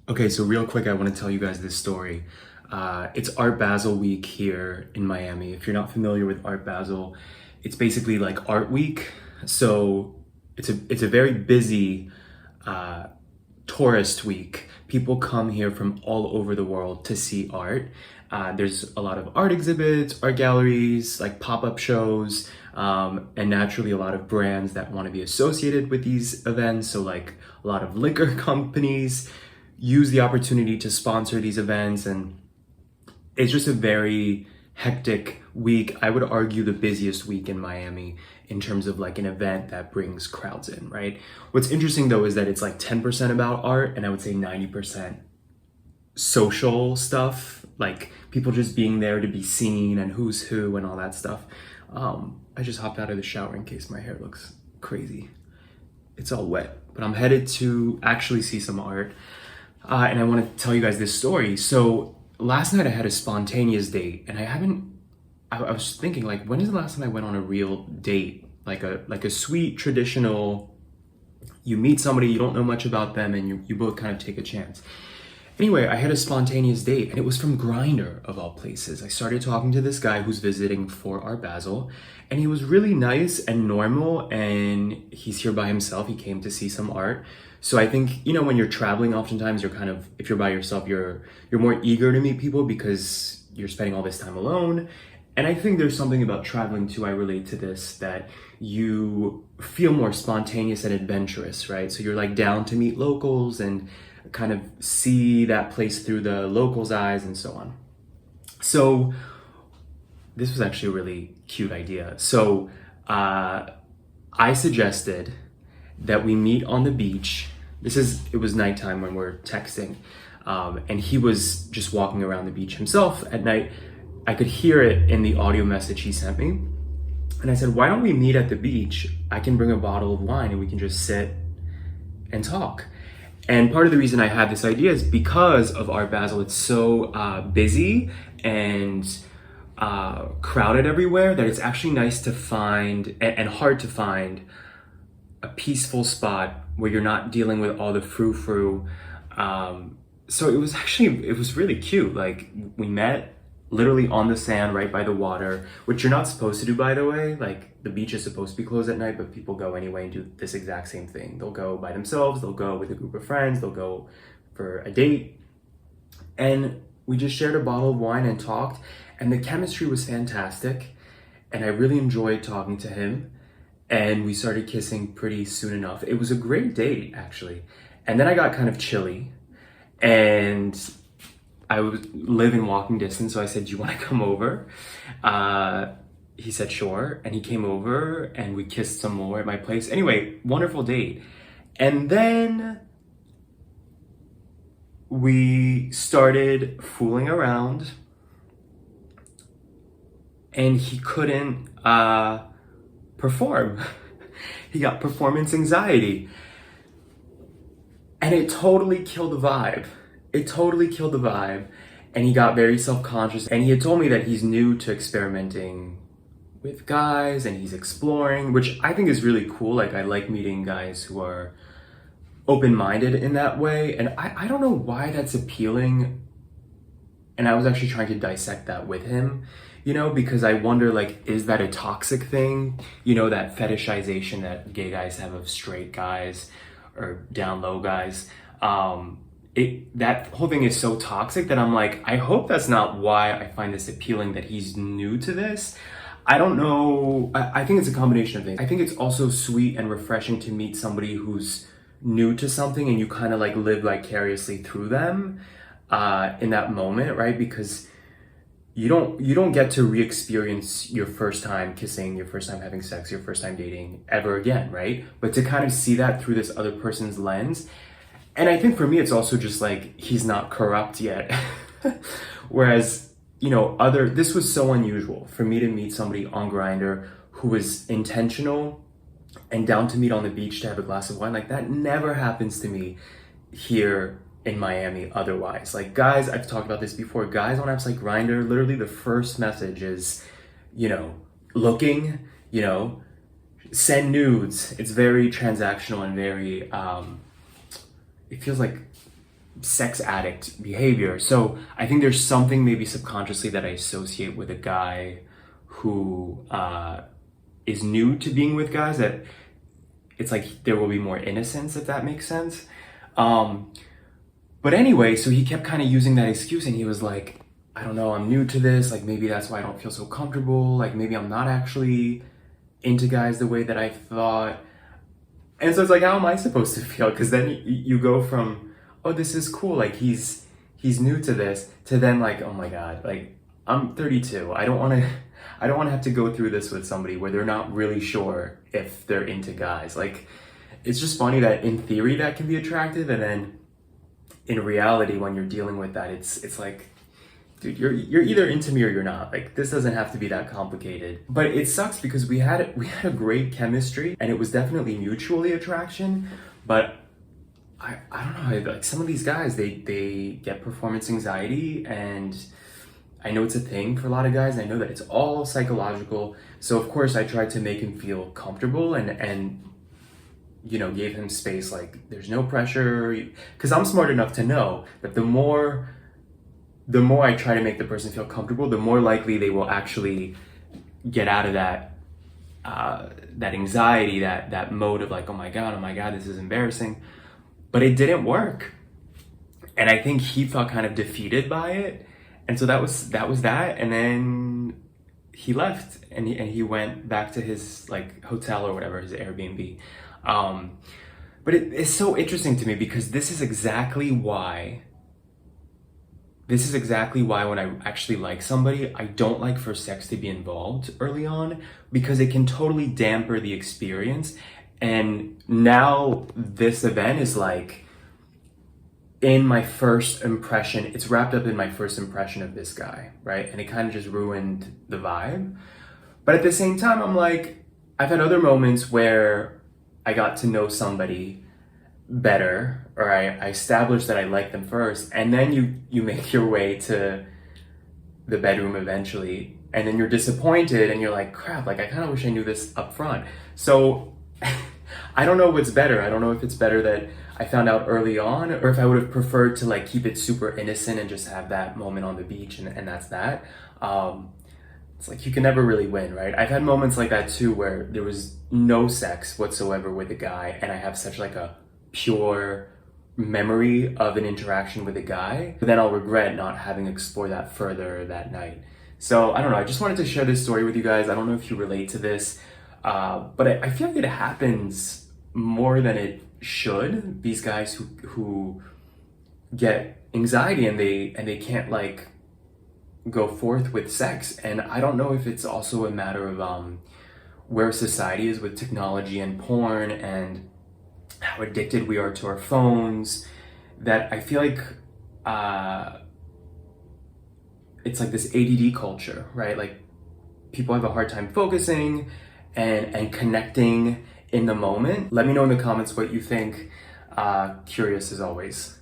Okay, so real quick, I want to tell you guys this story. It's Art Basel week here in Miami. If you're not familiar with Art Basel, it's basically like Art Week. So it's a very busy uh, tourist week. People come here from all over the world to see art. There's a lot of art exhibits, art galleries, like pop-up shows, and naturally a lot of brands that want to be associated with these events. So like a lot of liquor companies use the opportunity to sponsor these events, and it's just a very hectic week. I would argue the busiest week in Miami in terms of like an event that brings crowds in, right? What's interesting though is that it's like 10% about art, and I would say 90% social stuff, like people just being there to be seen and who's who and all that stuff. I just hopped out of the shower in case my hair looks crazy. It's all wet, but I'm headed to actually see some art. And I want to tell you guys this story. So last night I had a spontaneous date, and I was thinking, like, when is the last time I went on a real date? Like a sweet traditional, you meet somebody, you don't know much about them, and you both kind of take a chance. Anyway, I had a spontaneous date, and it was from Grindr, of all places. I started talking to this guy who's visiting for Art Basel, and he was really nice and normal, and he's here by himself. He came to see some art. So I think, when you're traveling, oftentimes you're kind of, if you're by yourself, you're more eager to meet people because you're spending all this time alone. And I think there's something about traveling too, I relate to this, that you feel more spontaneous and adventurous, right? So you're like down to meet locals and kind of see that place through the locals' eyes and so on. So this was actually a really cute idea. So I suggested that we meet on the beach. It was nighttime when we're texting, and he was just walking around the beach himself at night. I could hear it in the audio message he sent me. And I said, why don't we meet at the beach? I can bring a bottle of wine and we can just sit and talk. And part of the reason I had this idea is because of Art Basel. It's so busy and crowded everywhere that it's actually nice to find and hard to find a peaceful spot where you're not dealing with all the frou-frou. So it was really cute. Like, we met literally on the sand right by the water, which you're not supposed to do, by the way. Like, the beach is supposed to be closed at night, but people go anyway and do this exact same thing. They'll go by themselves, they'll go with a group of friends, they'll go for a date. And we just shared a bottle of wine and talked, and the chemistry was fantastic. And I really enjoyed talking to him. And we started kissing pretty soon enough. It was a great date, actually. And then I got kind of chilly, and I live in walking distance, so I said, do you want to come over? He said, sure. And he came over, and we kissed some more at my place. Anyway, wonderful date. And then we started fooling around, and he couldn't perform. He got performance anxiety. And it totally killed the vibe. And he got very self-conscious. And he had told me that he's new to experimenting with guys and he's exploring, which I think is really cool. Like, I like meeting guys who are open-minded in that way. And I don't know why that's appealing. And I was actually trying to dissect that with him, because I wonder, like, is that a toxic thing? That fetishization that gay guys have of straight guys or down low guys. That whole thing is so toxic that I'm like, I hope that's not why I find this appealing, that he's new to this. I don't know. I think it's a combination of things. I think it's also sweet and refreshing to meet somebody who's new to something and you kind of like live vicariously through them in that moment, right? Because you don't get to re-experience your first time kissing, your first time having sex, your first time dating ever again, right? But to kind of see that through this other person's lens. And I think for me, it's also just like, he's not corrupt yet. Whereas, this was so unusual for me to meet somebody on Grindr who was intentional and down to meet on the beach to have a glass of wine. Like, that never happens to me here in Miami otherwise. Like, guys, I've talked about this before, guys on apps like Grindr, literally the first message is, looking, send nudes. It's very transactional and very, it feels like sex addict behavior. So I think there's something maybe subconsciously that I associate with a guy who is new to being with guys, that it's like there will be more innocence, if that makes sense. But anyway, so he kept kind of using that excuse, and he was like, I don't know, I'm new to this, like maybe that's why I don't feel so comfortable, like maybe I'm not actually into guys the way that I thought. And so it's like, how am I supposed to feel? Because then you go from, oh, this is cool, like he's new to this, to then like, oh my God, like I'm 32. I don't want to have to go through this with somebody where they're not really sure if they're into guys. Like, it's just funny that in theory that can be attractive, and then in reality, when you're dealing with that, it's like, dude, you're either into me or you're not. Like, this doesn't have to be that complicated. But it sucks because we had a great chemistry, and it was definitely mutually attraction. But I don't know, like some of these guys, they get performance anxiety, and I know it's a thing for a lot of guys. I know that it's all psychological. So of course I tried to make him feel comfortable, and you know, gave him space, like there's no pressure, because I'm smart enough to know that the more I try to make the person feel comfortable, the more likely they will actually get out of that anxiety, that mode of like, oh my God, this is embarrassing. But it didn't work. And I think he felt kind of defeated by it. And so that was that. And then he left, and he went back to his like hotel or whatever, his Airbnb. But it's so interesting to me, because this is exactly why when I actually like somebody, I don't like for sex to be involved early on, because it can totally damper the experience. And now this event is like, in my first impression, it's wrapped up in my first impression of this guy, right? And it kind of just ruined the vibe. But at the same time, I'm like, I've had other moments where I got to know somebody better, or I established that I like them first, and then you make your way to the bedroom eventually, and then you're disappointed, and you're like, crap, like I kind of wish I knew this up front. So I don't know what's better. I don't know if it's better that I found out early on, or if I would have preferred to like keep it super innocent and just have that moment on the beach, and that's that. It's like you can never really win, right? I've had moments like that too, where there was no sex whatsoever with a guy, and I have such like a pure memory of an interaction with a guy, but then I'll regret not having explored that further that night. So I don't know, I just wanted to share this story with you guys. I don't know if you relate to this, but I feel like it happens more than it should. These guys who get anxiety, and they can't like go forth with sex. And I don't know if it's also a matter of where society is with technology and porn, and how addicted we are to our phones, that I feel like it's like this ADD culture, right? Like people have a hard time focusing and connecting in the moment. Let me know in the comments what you think. Curious as always.